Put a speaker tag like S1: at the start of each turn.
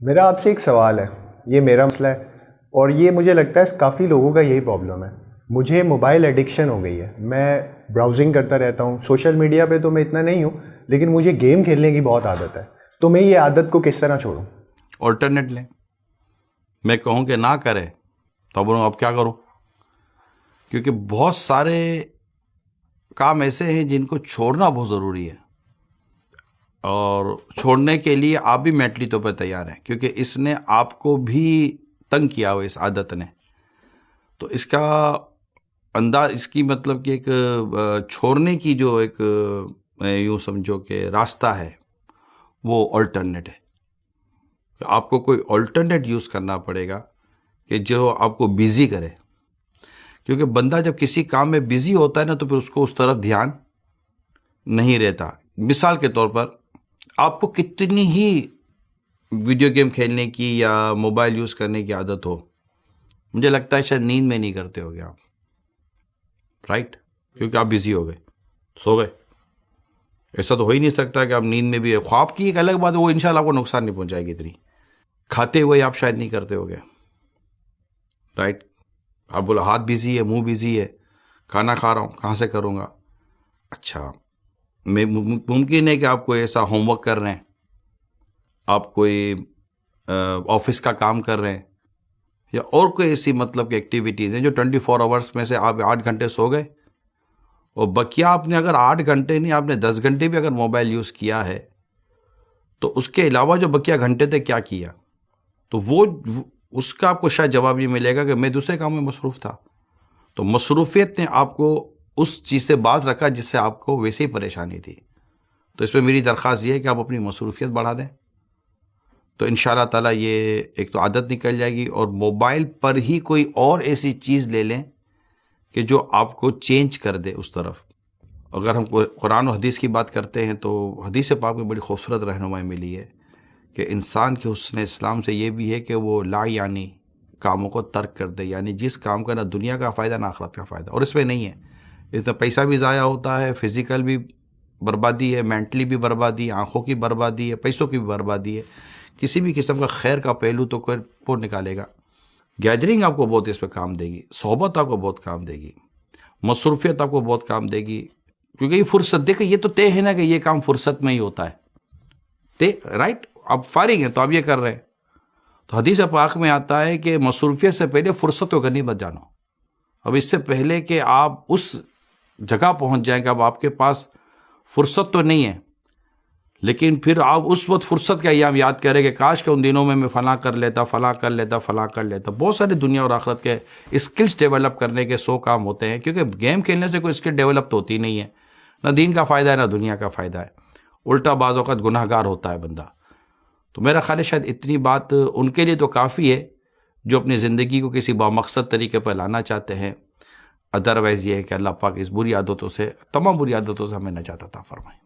S1: میرا آپ سے ایک سوال ہے، یہ میرا مسئلہ ہے اور یہ مجھے لگتا ہے کافی لوگوں کا یہی پرابلم ہے۔ مجھے موبائل ایڈکشن ہو گئی ہے، میں براؤزنگ کرتا رہتا ہوں، سوشل میڈیا پہ تو میں اتنا نہیں ہوں لیکن مجھے گیم کھیلنے کی بہت عادت ہے، تو میں یہ عادت کو کس طرح چھوڑوں؟
S2: آلٹرنیٹ لیں۔ میں کہوں کہ نہ کرے تو بولوں اب کیا کروں، کیونکہ بہت سارے کام ایسے ہیں جن کو چھوڑنا بہت ضروری ہے، اور چھوڑنے کے لیے آپ بھی مینٹلی طور پہ تیار ہیں، کیونکہ اس نے آپ کو بھی تنگ کیا ہو، اس عادت نے۔ تو اس کا انداز، اس کی مطلب کہ ایک چھوڑنے کی جو ایک یوں سمجھو کہ راستہ ہے، وہ آلٹرنیٹ ہے۔ آپ کو کوئی آلٹرنیٹ یوز کرنا پڑے گا کہ جو آپ کو بیزی کرے، کیونکہ بندہ جب کسی کام میں بیزی ہوتا ہے نا تو پھر اس کو اس طرف دھیان نہیں رہتا۔ مثال کے طور پر آپ کو کتنی ہی ویڈیو گیم کھیلنے کی یا موبائل یوز کرنے کی عادت ہو، مجھے لگتا ہے شاید نیند میں نہیں کرتے ہوگے آپ، رائٹ؟ کیونکہ آپ بیزی ہو گئے، سو گئے۔ ایسا تو ہو ہی نہیں سکتا کہ آپ نیند میں بھی ہے۔ خواب کی ایک الگ بات ہے، وہ انشاءاللہ آپ کو نقصان نہیں پہنچائے گی اتنی۔ کھاتے ہوئے آپ شاید نہیں کرتے ہوگے، رائٹ؟ آپ بولو ہاتھ بیزی ہے، منہ بیزی ہے، کھانا کھا رہا ہوں، کہاں سے کروں گا؟ اچھا، ممکن ہے کہ آپ کوئی ایسا ہوم ورک کر رہے ہیں، آپ کوئی آفس کا کام کر رہے ہیں، یا اور کوئی ایسی مطلب کہ ایکٹیویٹیز ہیں جو 24 آورس میں سے آپ 8 گھنٹے سو گئے، اور بقیہ آپ نے اگر 8 گھنٹے نہیں، آپ نے 10 گھنٹے بھی اگر موبائل یوز کیا ہے، تو اس کے علاوہ جو بقیہ گھنٹے تھے کیا کیا؟ تو وہ اس کا آپ کو شاید جواب یہ ملے گا کہ میں دوسرے کام میں مصروف تھا۔ تو مصروفیت نے آپ کو اس چیز سے باز رکھا جس سے آپ کو ویسے ہی پریشانی تھی۔ تو اس میں میری درخواست یہ ہے کہ آپ اپنی مصروفیت بڑھا دیں، تو انشاءاللہ تعالیٰ یہ ایک تو عادت نکل جائے گی، اور موبائل پر ہی کوئی اور ایسی چیز لے لیں کہ جو آپ کو چینج کر دے اس طرف۔ اگر ہم قرآن و حدیث کی بات کرتے ہیں تو حدیث پاک میں بڑی خوبصورت رہنمائی ملی ہے کہ انسان کے حسن اسلام سے یہ بھی ہے کہ وہ لا یعنی کاموں کو ترک کر دے، یعنی جس کام کا نہ دنیا کا فائدہ نہ آخرت کا فائدہ، اور اس میں نہیں ہے۔ اس میں پیسہ بھی ضائع ہوتا ہے، فزیکل بھی بربادی ہے، مینٹلی بھی بربادی ہے، آنکھوں کی بربادی ہے، پیسوں کی بھی بربادی ہے۔ کسی بھی قسم کا خیر کا پہلو تو کوئی وہ نکالے گا۔ گیدرنگ آپ کو بہت اس پہ کام دے گی، صحبت آپ کو بہت کام دے گی، مصروفیت آپ کو بہت کام دے گی، کیونکہ یہ فرصت، دیکھیں یہ تو طے ہے نا کہ یہ کام فرصت میں ہی ہوتا ہے، طے، رائٹ؟ آپ فارغ ہیں تو آپ یہ کر رہے ہیں، تو حدیث پاک میں آتا ہے کہ مصروفیت سے پہلے فرصت کو غنیمت جانو۔ اب اس سے پہلے کہ آپ اس جگہ پہنچ جائیں کہ اب آپ کے پاس فرصت تو نہیں ہے، لیکن پھر آپ اس وقت فرصت کا ایام یاد کریں کہ کاش کہ ان دنوں میں فلاں کر لیتا، فلاں کر لیتا، فلاں کر لیتا۔ بہت سارے دنیا اور آخرت کے اسکلز ڈیولپ کرنے کے 100 کام ہوتے ہیں، کیونکہ گیم کھیلنے سے کوئی اسکل ڈیولپ تو ہوتی نہیں ہے، نہ دین کا فائدہ ہے نہ دنیا کا فائدہ ہے، الٹا بعض اوقات گناہ گار ہوتا ہے بندہ۔ تو میرا خیال ہے شاید اتنی بات ان کے لیے تو کافی ہے جو اپنی زندگی کو کسی بامقصد طریقے پر لانا چاہتے ہیں۔ ادروائز یہ ہے کہ اللہ پاک اس بری عادتوں سے، تمام بری عادتوں سے ہمیں نجات عطا فرمائے۔